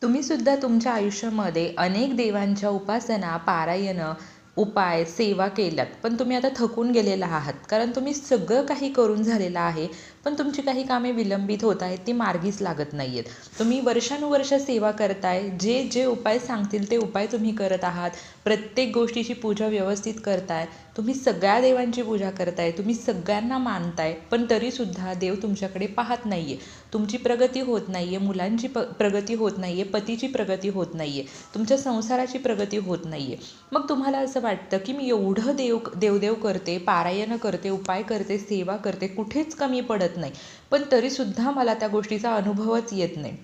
तुम्ही सुद्धा तुमच्या आयुष्यामध्ये अनेक देवांच्या उपासना, पारायण, उपाय, सेवा केल्यात. पण तुम्ही आता थकून गेलेला आहात. कारण तुम्ही सगळं काही करून झालेलं आहे. पण तुमची काही कामे विलंबित होत आहेत, ती मार्गीच लागत नाही आहेत. तुम्ही वर्षानुवर्ष सेवा करताय. जे जे उपाय सांगतील ते उपाय तुम्ही करत आहात. प्रत्येक गोष्टीची पूजा व्यवस्थित करताय. तुम्ही सगळ्या देवांची पूजा करताय. तुम्ही सगळ्यांना मानताय. पण तरीसुद्धा देव तुमच्याकडे पाहत नाही आहे. तुमची प्रगती होत नाही आहे. मुलांची प्रगती होत नाही आहे. पतीची प्रगती होत नाही आहे. तुमच्या संसाराची प्रगती होत नाही आहे. मग तुम्हाला असं वाटतं की मी एवढं देवदेव करते, पारायण करते, उपाय करते, सेवा करते, कुठेच कमी पडत नाही. पण तरीसुद्धा मला त्या गोष्टीचा अनुभवच येत नाही.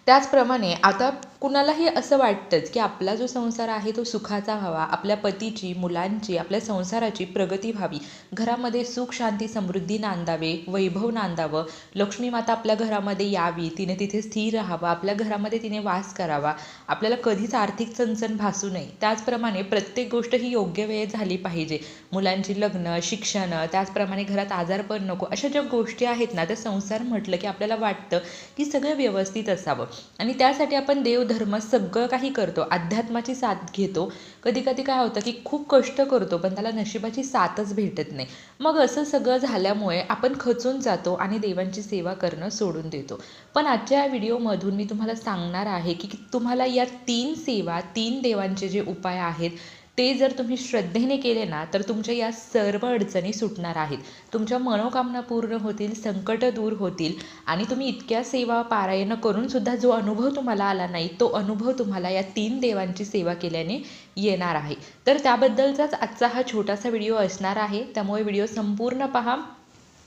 त्याचप्रमाणे आता कुणालाही असं वाटतंच की आपला जो संसार आहे तो सुखाचा व्हावा, आपल्या पतीची, मुलांची, आपल्या संसाराची प्रगती व्हावी, घरामध्ये सुख, शांती, समृद्धी नांदावे, वैभव नांदावं, लक्ष्मी माता आपल्या घरामध्ये यावी, तिने तिथे स्थिर राहावं, आपल्या घरामध्ये तिने वास करावा, आपल्याला कधीच आर्थिक चणचण भासू नये. त्याचप्रमाणे प्रत्येक गोष्ट ही योग्य वेळेत झाली पाहिजे. मुलांची लग्न, शिक्षण, त्याचप्रमाणे घरात आजारपण नको, अशा ज्या गोष्टी आहेत ना, त्या संसार म्हटलं की आपल्याला वाटतं की सगळं व्यवस्थित असावं. आणि त्यासाठी आपण देवधर्म सगळं काही करतो, अध्यात्माची साथ घेतो. कधी कधी काय होतं की खूप कष्ट करतो पण त्याला नशिबाची साथच भेटत नाही. मग असं सगळं झाल्यामुळे आपण खचून जातो आणि देवांची सेवा करणं सोडून देतो. पण आजच्या या व्हिडिओमधून मी तुम्हाला सांगणार आहे की तुम्हाला या 3 सेवा, 3 देवांचे जे उपाय आहेत ते जर तुम्ही श्रद्धेने केले ना तर तुमच्या या सर्व अडचणी सुटणार आहेत. तुमच्या मनोकामना पूर्ण होतील, संकट दूर होतील आणि तुम्ही इतक्या सेवा पारायण करून सुद्धा जो अनुभव तुम्हाला आला नाही तो अनुभव तुम्हाला या 3 देवांची सेवा केल्याने येणार आहे. तर त्याबद्दलचाच आजचा हा छोटासा व्हिडिओ असणार आहे. त्यामुळे व्हिडिओ संपूर्ण पहा.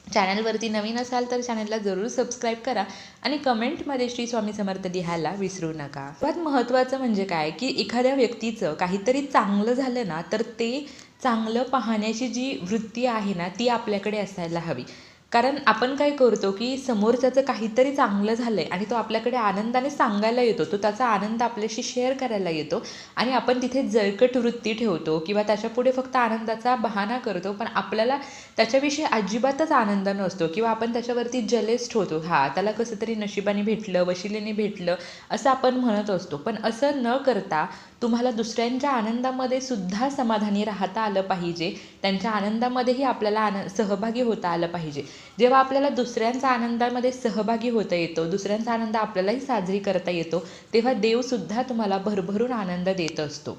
चॅनलवरती नवीन असाल तर चॅनलला जरूर सबस्क्राईब करा आणि कमेंटमध्ये श्री स्वामी समर्थ लिहायला विसरू नका. सर्वात महत्त्वाचं म्हणजे काय की एखाद्या व्यक्तीचं काहीतरी चांगलं झालं ना तर ते चांगलं पाहण्याची जी वृत्ती आहे ना ती आपल्याकडे असायला हवी. कारण आपण काय करतो की समोरच्याचं काहीतरी चांगलं झालं आहे आणि तो आपल्याकडे आनंदाने सांगायला येतो, तो त्याचा आनंद आपल्याशी शेअर करायला येतो आणि आपण तिथे जळकट वृत्ती ठेवतो किंवा त्याच्यापुढे फक्त आनंदाचा बहाणा करतो. पण आपल्याला त्याच्याविषयी अजिबातच आनंद नसतो किंवा आपण त्याच्यावरती जलेस ठेवतो. त्याला कसं तरी नशिबाने भेटलं, वशिलेने भेटलं असं आपण म्हणत असतो. पण असं न करता तुम्हाला दुसऱ्यांच्या आनंदामध्ये सुद्धा समाधानी राहता आलं पाहिजे. त्यांच्या आनंदामध्येही आपल्याला सहभागी होता आलं पाहिजे. जेव्हा आपल्याला दुसऱ्यांचा आनंदामध्ये सहभागी होता येतो, दुसऱ्यांचा आनंद आपल्यालाही साजरी करता येतो, तेव्हा देवसुद्धा तुम्हाला भरभरून आनंद देत असतो.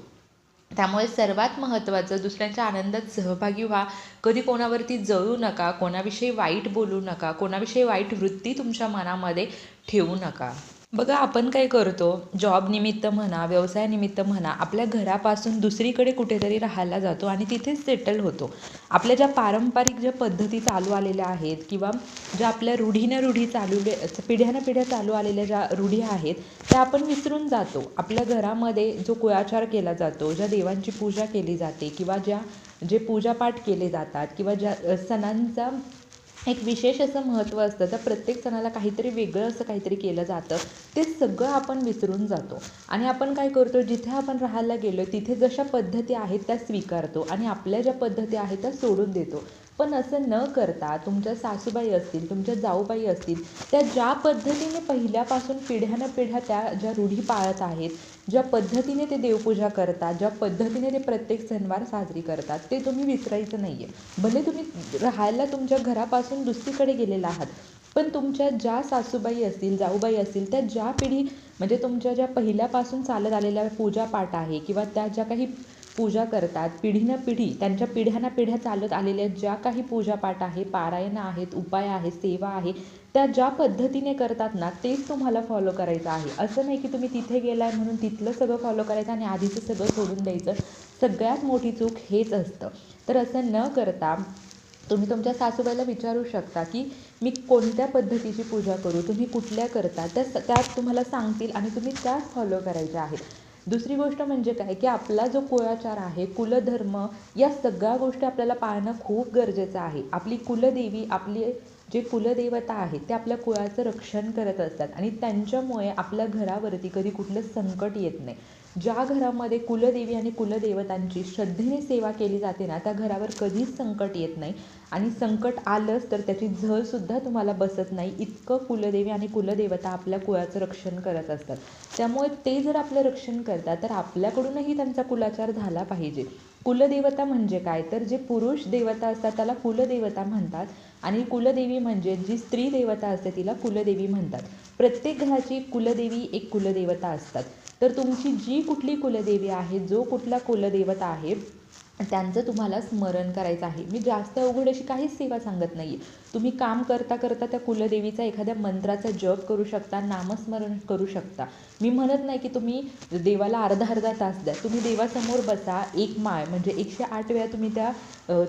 त्यामुळे सर्वात महत्त्वाचं दुसऱ्यांच्या आनंदात सहभागी व्हा. कधी कोणावरती जळू नका, कोणाविषयी वाईट बोलू नका, कोणाविषयी वाईट वृत्ती तुमच्या मनामध्ये ठेवू नका. बघा आपण काय करतो, जॉबनिमित्त म्हणा, व्यवसायानिमित्त म्हणा, आपल्या घरापासून दुसरीकडे कुठेतरी राहायला जातो आणि तिथेच सेटल होतो. आपल्या ज्या पारंपरिक ज्या पद्धती चालू आलेल्या आहेत किंवा ज्या आपल्या रूढी पिढ्यानपिढ्या चालू आलेल्या ज्या रूढी आहेत त्या आपण विसरून जातो. आपल्या घरामध्ये जो कुळाचार केला जातो, ज्या देवांची पूजा केली जाते किंवा जे पूजापाठ केले जातात किंवा ज्या सणांचा एक विशेष असं महत्त्व असतं, त्या प्रत्येक सणाला काहीतरी वेगळं असं काहीतरी केलं जातं, ते सगळं आपण विसरून जातो. आणि आपण काय करतो, जिथे आपण राहायला गेलो तिथे जशा पद्धती आहेत त्या स्वीकारतो आणि आपल्या ज्या पद्धती आहेत त्या सोडून देतो. पण असं न करता तुमच्या सासूबाई असतील, तुमच्या जाऊबाई असतील, त्या ज्या पद्धतीने पहिल्यापासून पिढ्यानपिढ्या त्या ज्या रूढी पाळत आहेत, ज्या पद्धतीने ते देवपूजा करतात, ज्या पद्धतीने ते प्रत्येक सणवार साजरी करतात, ते तुम्ही विसरायचं नाही आहे. भले तुम्ही राहायला तुमच्या घरापासून दुसरीकडे गेलेला आहात, पण तुमच्या ज्या सासूबाई असतील, जाऊबाई असतील, त्या ज्या पिढी म्हणजे तुमच्या ज्या पहिल्यापासून चालत आलेल्या पूजापाठ आहे किंवा त्या ज्या काही पूजा करतात, पिढीनं पिढी त्यांच्या पिढ्यानपिढ्या चालत आलेल्या ज्या काही पूजापाठ आहे, पारायणं आहेत, उपाय आहे, सेवा आहे, त्या ज्या पद्धतीने करतात ना तेच तुम्हाला फॉलो करायचं आहे. असं नाही की तुम्ही तिथे गेलाय म्हणून तिथलं सगळं फॉलो करायचं आणि आधीचं सगळं सोडून द्यायचं. सगळ्यात मोठी चूक हेच असतं. तर असं न करता तुम्ही तुमच्या सासूबाईला विचारू शकता की मी कोणत्या पद्धतीची पूजा करू, तुम्ही कुठल्या करता, त्यात तुम्हाला सांगतील आणि तुम्ही त्याच फॉलो करायच्या आहेत. दुसरी गोष्ट म्हणजे काय की आपला जो कुळाचार आहे, कुलधर्म, या सगळ्या गोष्टी आपल्याला पाळणं खूप गरजेचं आहे. आपली कुलदेवी, जे कुलदेवता आहेत ते आपल्या कुळाचं रक्षण करत असतात आणि त्यांच्यामुळे आपल्या घरावरती कधी कुठलं संकट येत नाही. ज्या घरामध्ये कुलदेवी आणि कुलदेवतांची श्रद्धेने सेवा केली जाते ना, त्या घरावर कधीच संकट येत नाही आणि संकट आलंच तर त्याची झळसुद्धा तुम्हाला बसत नाही. इतकं कुलदेवी आणि कुलदेवता आपल्या कुळाचं रक्षण करत असतात. त्यामुळे ते जर आपलं रक्षण करतात तर आपल्याकडूनही त्यांचा कुलाचार झाला पाहिजे. कुलदेवता म्हणजे काय, तर जे पुरुष देवता असतात त्याला कुलदेवता म्हणतात आणि कुलदेवी म्हणजे जी स्त्री देवता असते तिला कुलदेवी म्हणतात. प्रत्येक घराची कुलदेवी एक कुलदेवता असतात. तर तुमची जी कुठली कुलदेवी आहे, जो कुठला कुलदेवता आहे, त्यांचं तुम्हाला स्मरण करायचं आहे. मी जास्त अवघड अशी काहीच सेवा सांगत नाही आहे. तुम्ही काम करता करता त्या कुलदेवीचा एखाद्या मंत्राचा जप करू शकता, नामस्मरण करू शकता. मी म्हणत नाही की तुम्ही देवाला अर्धा अर्धा तास द्या. तुम्ही देवासमोर बसा, एक माळ म्हणजे 108 वेळा तुम्ही त्या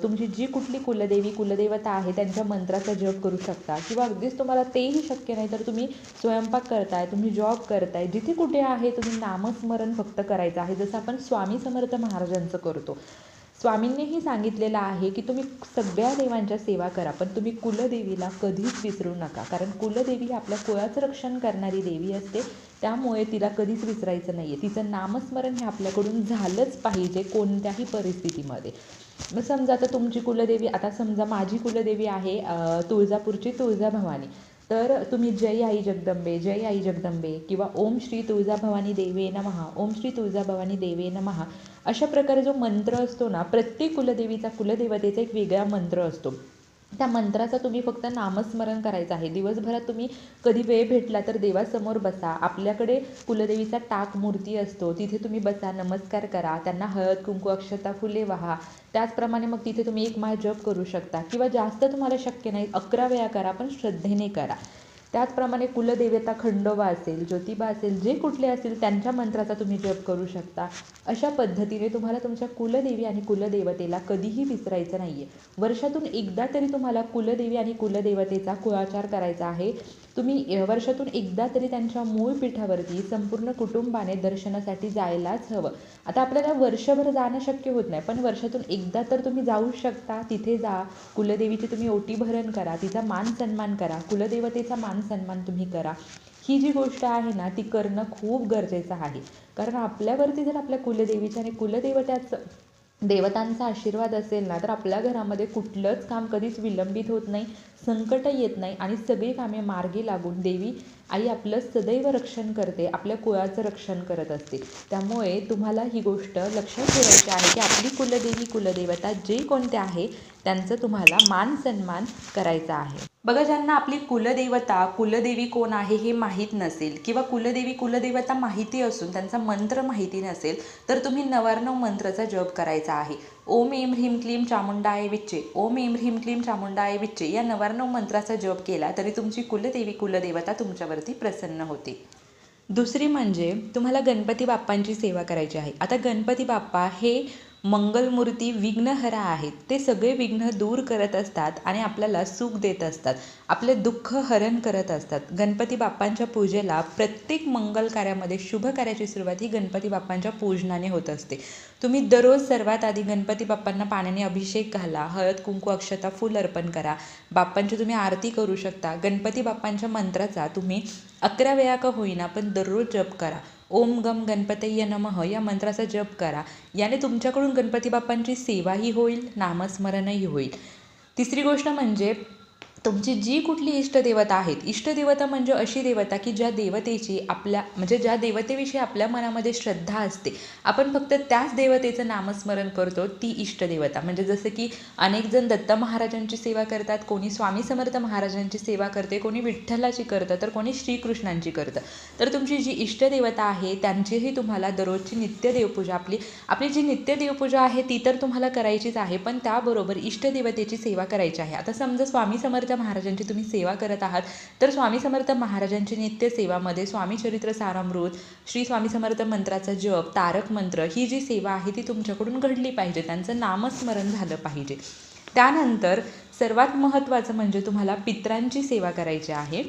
तुमची जी कुठली कुलदेवी कुलदेवता आहे त्यांच्या मंत्राचा जप करू शकता. किंवा अगदीच तुम्हाला तेही शक्य नाही तर तुम्ही स्वयंपाक करताय, तुम्ही जॉब करताय, जिथे कुठे आहे तुम्ही नामस्मरण फक्त करायचं आहे. जसं आपण स्वामी समर्थ महाराजांचं करतो. स्वामींनीही सांगितलेलं आहे की तुम्ही सगळ्या देवांच्या सेवा करा, पण तुम्ही कुलदेवीला कधीच विसरू नका. कारण कुलदेवी ही आपल्या कुळाचं रक्षण करणारी देवी असते. त्यामुळे तिला कधीच विसरायचं नाही आहे. तिचं नामस्मरण हे आपल्याकडून झालंच पाहिजे कोणत्याही परिस्थितीमध्ये. मग समजा आता तुमची कुलदेवी, आता समजा माझी कुलदेवी आहे तुळजापूरची तुळजाभवानी. तर तुम्ही जय आई जगदंबे, जय आई जगदंबे किंवा ओम श्री तुळजाभवानी देवे नमः, ओम श्री तुळजाभवानी देवे नमः, अशा प्रकारे जो मंत्र असतो ना, प्रत्येक कुलदेवीचा कुलदेवतेचा एक वेगळा मंत्र असतो. त्या मंत्राचा तुम्ही फक्त नामस्मरण करायचं आहे. दिवसभरात तुम्ही कधी वेळ भेटला तर देवासमोर बसा. आपल्याकडे कुलदेवीचा टाक मूर्ती असतो, तिथे तुम्ही बसा, नमस्कार करा, त्यांना हळद कुंकू अक्षता फुले वाहा. त्याचप्रमाणे मग तिथे तुम्ही एक माळ जप करू शकता किंवा जास्त तुम्हाला शक्य नाही 11 वेळा करा, पण श्रद्धेने करा. त्याचप्रमाणे कुलदेवता खंडोबा असेल, ज्योतिबा असेल, जे कुठले असेल त्यांच्या मंत्राचा तुम्ही जप करू शकता. अशा पद्धतीने तुम्हाला तुमच्या कुलदेवी आणि कुलदेवतेला कधीही विसरायचं नाही आहे. वर्षातून एकदा तरी तुम्हाला कुलदेवी आणि कुलदेवतेचा कुळाचार करायचा आहे. तुम्ही वर्षातून एकदा तरी त्यांच्या मूळ पीठावरती संपूर्ण कुटुंबाने दर्शनासाठी जायलाच हवं. आता आपल्याला वर्षभर जाणं शक्य होत नाही, पण वर्षातून एकदा तर तुम्ही जाऊ शकता. तिथे जा, कुलदेवीची तुम्ही ओटी भरण करा, तिचा मान सन्मान करा, कुलदेवतेचा मान सन्मान तुम्ही करा. ही जी गोष्ट आहे ना ती करणं खूप गरजेचं आहे. कारण आपल्यावरती जर आपल्या कुलदेवीच्या आणि देवतांचा आशीर्वाद असेल ना, तर आपल्या घरामध्ये कुठलंच काम कधीच विलंबित होत नाही, संकट येत नाही आणि सगळी कामे मार्गी लागून देवी आई आपलं सदैव रक्षण करते, आपल्या कुळाचं रक्षण करत असते. त्यामुळे तुम्हाला ही गोष्ट लक्षात ठेवायची आहे की आपली कुलदेवी कुलदेवता जे कोणते आहे त्यांचं तुम्हाला मान सन्मान करायचा आहे. बघा, ज्यांना आपली कुलदेवता कुलदेवी कोण आहे हे माहीत नसेल किंवा कुलदेवी कुलदेवता माहिती असून त्यांचा मंत्र माहिती नसेल, तर तुम्ही 99 मंत्राचा जप करायचा आहे. ओम ऐं ह्रीं क्लीं चामुंडाय विच्चे, ओम ऐं ह्रीं क्लीं चामुंडाय विच्चे या 99 मंत्राचा जप केला तरी तुमची कुलदेवी कुलदेवता तुमच्यावरती प्रसन्न होते. दुसरी म्हणजे तुम्हाला गणपती बाप्पांची सेवा करायची आहे. आता गणपती बाप्पा हे मंगलमूर्ती विघ्नहरा आहेत. ते सगळे विघ्न दूर करत असतात आणि आपल्याला सुख देत असतात, आपले दुःख हरण करत असतात. गणपती बाप्पांच्या पूजेला प्रत्येक मंगल कार्यामध्ये शुभ कार्याची सुरुवात ही गणपती बाप्पांच्या पूजनाने होत असते. तुम्ही दररोज सर्वात आधी गणपती बाप्पांना पाण्याने अभिषेक घाला, हळद कुंकू अक्षता फूल अर्पण करा, बाप्पांची तुम्ही आरती करू शकता. गणपती बाप्पांच्या मंत्राचा तुम्ही 11 वेळा का होईना पण दररोज जप करा. ओम गम गणपतये नमः या मंत्राचा जप करा. याने तुमच्याकडून गणपती बाप्पांची सेवाही होईल, नामस्मरणही होईल. तिसरी गोष्ट म्हणजे तुमची जी कुठली इष्टदेवता आहेत, इष्टदेवता म्हणजे अशी देवता की ज्या देवतेची ज्या देवतेविषयी आपल्या मनामध्ये श्रद्धा असते, आपण फक्त त्याच देवतेचं नामस्मरण करतो, ती इष्टदेवता. म्हणजे जसं की अनेक जण दत्त महाराजांची सेवा करतात, कोणी स्वामी समर्थ महाराजांची सेवा करते, कोणी विठ्ठलाची करतं, तर कोणी श्रीकृष्णांची करतं. तर तुमची जी इष्टदेवता आहे त्यांचीही तुम्हाला दररोजची नित्य देवपूजा आपली जी नित्य देवपूजा आहे ती तर तुम्हाला करायचीच आहे, पण त्याबरोबर इष्टदेवतेची सेवा करायची आहे. आता समजा स्वामी समर्थ महाराजांची तुम्ही सेवा करत आहात, तर स्वामी समर्थ महाराजांची नित्य सेवामध्ये स्वामी चरित्र सारामृत, श्री स्वामी समर्थ मंत्राचा जप, तारक मंत्र ही जी सेवा आहे ती तुमच्याकडून घडली पाहिजे, त्यांचं नामस्मरण झालं पाहिजे. त्यानंतर सर्वात महत्त्वाचं म्हणजे तुम्हाला पितरांची सेवा करायची आहे.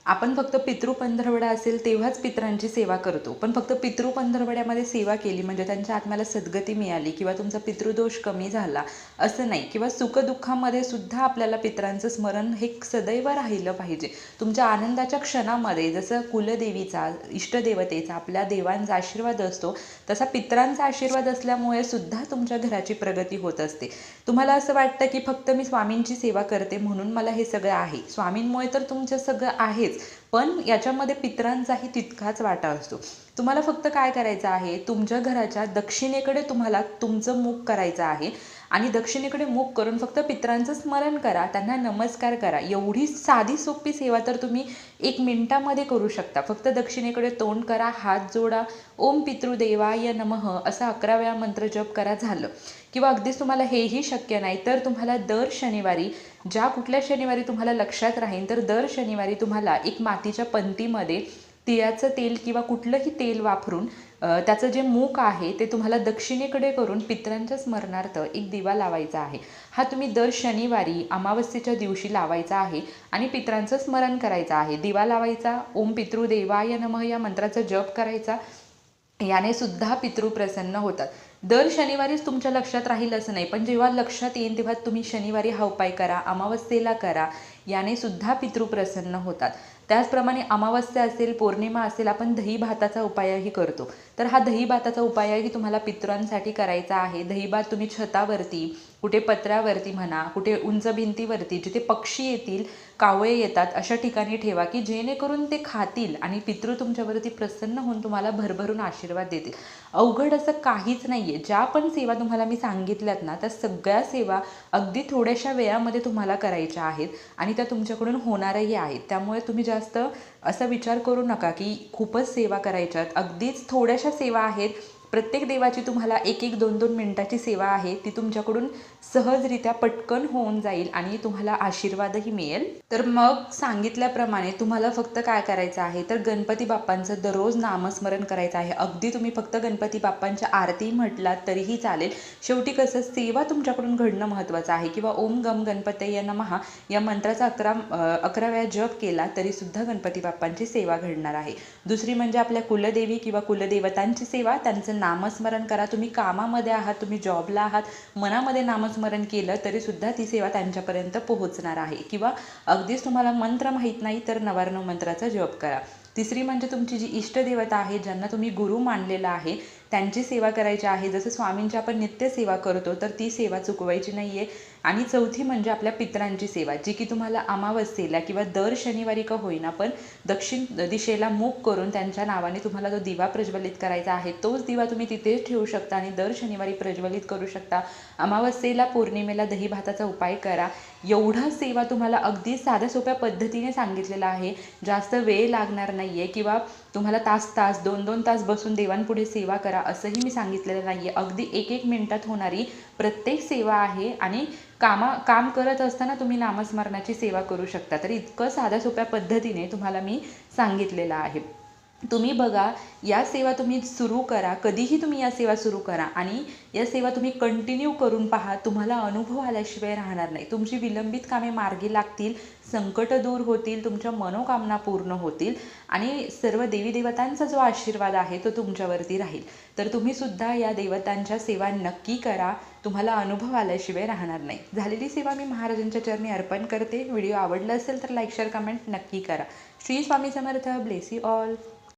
आपण फक्त पितृ पंधरवडा असेल तेव्हाच पितरांची सेवा करतो, पण फक्त पितृ पंधरवड्यामध्ये सेवा केली म्हणजे त्यांच्या आत्म्याला सद्गती मिळाली किंवा तुमचा पितृदोष कमी झाला असं नाही. किंवा सुखदुःखामध्ये सुद्धा आपल्याला पितरांचं स्मरण हे सदैव राहिलं पाहिजे. तुमच्या आनंदाच्या क्षणामध्ये जसं कुलदेवीचा, इष्टदेवतेचा, आपल्या देवांचा आशीर्वाद असतो, तसा पितरांचा आशीर्वाद असल्यामुळे सुद्धा तुमच्या घराची प्रगती होत असते. तुम्हाला असं वाटतं की फक्त मी स्वामींची सेवा करते म्हणून मला हे सगळं आहे. स्वामींमुळे तर तुमचं सगळं आहेच, पण याच्यामध्ये पितरांचाही तितकाच वाटा असतो. तुम्हाला फक्त काय करायचं आहे, तुमच्या घराच्या दक्षिणेकडे तुम्हाला तुमचं मुख करायचं आहे आणि दक्षिणेकडे मुख करून फक्त पितरांचं स्मरण करा, त्यांना नमस्कार करा. एवढी साधी सोपी सेवा तर तुम्ही 1 मिनिटामध्ये करू शकता. फक्त दक्षिणेकडे तोंड करा, हात जोडा, ओम पितृदेवाय नमः असा 11 वेळा मंत्र जप करा, झालं. किंवा अगदीच तुम्हाला हेही शक्य नाही तर तुम्हाला दर शनिवारी, ज्या कुठल्या शनिवारी तुम्हाला लक्षात राहील तर दर शनिवारी तुम्हाला एक मातीच्या पंतीमध्ये तिळाचं तेल किंवा कुठलंही तेल वापरून त्याचं जे मूक आहे ते तुम्हाला दक्षिणेकडे करून पितरांच्या स्मरणार्थ एक दिवा लावायचा आहे. हा तुम्ही दर शनिवारी अमावस्येच्या दिवशी लावायचा आहे आणि पितरांचं स्मरण करायचं आहे. दिवा लावायचा, ओम पितृदेवाय नमः या मंत्राचा जप करायचा. याने सुद्धा पितृ प्रसन्न होतात. दर शनिवारीच तुमच्या लक्षात राहील असं नाही, पण जेव्हा लक्षात येईल तेव्हा तुम्ही शनिवारी हा उपाय करा, अमावस्येला करा. याने सुद्धा पितृ प्रसन्न होतात. त्याचप्रमाणे अमावस्या असेल, पौर्णिमा असेल, आपण दही भाताचा उपायही करतो. तर हा दही भाताचा उपायही तुम्हाला पितरांसाठी करायचा आहे. दही भात तुम्ही छतावरती, कुठे पत्र्यावरती म्हणा, कुठे उंच भिंतीवरती, जिथे पक्षी येतील, कावळे येतात अशा ठिकाणी ठेवा की जेणेकरून ते खातील आणि पितृ तुमच्यावरती प्रसन्न होऊन तुम्हाला भरभरून आशीर्वाद देतील. अवघड असं काहीच नाही आहे. ज्या पण सेवा तुम्हाला मी सांगितल्यात ना, त्या सगळ्या सेवा अगदी थोड्याशा वेळामध्ये तुम्हाला करायच्या आहेत आणि त्या तुमच्याकडून होणारही आहेत. त्यामुळे तुम्ही जास्त असा विचार करू नका की खूपच सेवा करायच्यात. अगदीच थोड्याशा सेवा आहेत. प्रत्येक देवाची तुम्हाला 1-1, 2-2 मिनिटाची सेवा आहे, ती तुमच्याकडून सहजरित्या पटकन होऊन जाईल आणि तुम्हाला आशीर्वादही मिळेल. तर मग सांगितल्याप्रमाणे तुम्हाला फक्त काय करायचं आहे तर गणपती बाप्पांचं दररोज नामस्मरण करायचं आहे. अगदी तुम्ही फक्त गणपती बाप्पांच्या आरती म्हटलात तरीही चालेल. शेवटी कसं सेवा तुमच्याकडून घडणं महत्त्वाचं आहे. किंवा ओम गम गणपतये नमः या मंत्राचा 11 वेळा जप केला तरीसुद्धा गणपती बाप्पांची सेवा घडणार आहे. दुसरी म्हणजे आपल्या कुलदेवी किंवा कुलदेवतांची सेवा, त्यांचं नामस्मरण करा. तुम्ही कामामध्ये आहात, तुम्ही जॉबला आहात, मनामध्ये नामस्मरण केलं तरीसुद्धा ती सेवा त्यांच्यापर्यंत पोहोचणार आहे. किंवा अगदीच तुम्हाला मंत्र माहीत नाही तर 99 मंत्राचा जप करा. तिसरी म्हणजे तुमची जी इष्टदेवता आहे, ज्यांना तुम्ही गुरु मानलेला आहे, त्यांची सेवा करायची आहे. जसं स्वामींची आपण नित्य सेवा करतो तर ती सेवा चुकवायची नाही आहे. आणि चौथी म्हणजे आपल्या पितरांची सेवा, जी की तुम्हाला अमावस्येला किंवा दर शनिवारी का होईना पण दक्षिण दिशेला मुख करून त्यांच्या नावाने तुम्हाला तो दिवा प्रज्वलित करायचा आहे. तोच दिवा तुम्ही तिथेच ठेवू शकता आणि दर शनिवारी प्रज्वलित करू शकता. अमावस्येला, पौर्णिमेला दही भाताचा उपाय करा. एवढा सेवा तुम्हाला अगदी साध्या सोप्या पद्धतीने सांगितलेला आहे. जास्त वेळ लागणार नाही आहे किंवा तुम्हाला तास 2-2 तास बसून देवांपुढे सेवा करा असंही मी सांगितलेलं नाही आहे. अगदी 1-1 मिनिटात होणारी प्रत्येक सेवा आहे आणि काम करत असताना तुम्ही नामस्मरणाची सेवा करू शकता. तर इतकं साध्या सोप्या पद्धतीने तुम्हाला मी सांगितलेलं आहे. तुम्ही बघा, या सेवा तुम्ही सुरू करा, कधीही तुम्ही या सेवा सुरू करा आणि या सेवा तुम्ही कंटिन्यू करून पहा. तुम्हाला अनुभव आल्याशिवाय राहणार नाही. तुमची विलंबित कामे मार्गी लागतील, संकट दूर होतील, तुमच्या मनोकामना पूर्ण होतील आणि सर्व देवी देवतांचा जो आशीर्वाद आहे तो तुमच्यावरती राहील. तर तुम्ही सुद्धा या देवतांच्या सेवा नक्की करा. तुम्हाला अनुभव आल्याशिवाय राहणार नाही. झालेली सेवा मी महाराजांच्या चरणी अर्पण करते. व्हिडिओ आवडला असेल तर लाईक, शेअर, कमेंट नक्की करा. Shri Swami Samarth. Bless you all.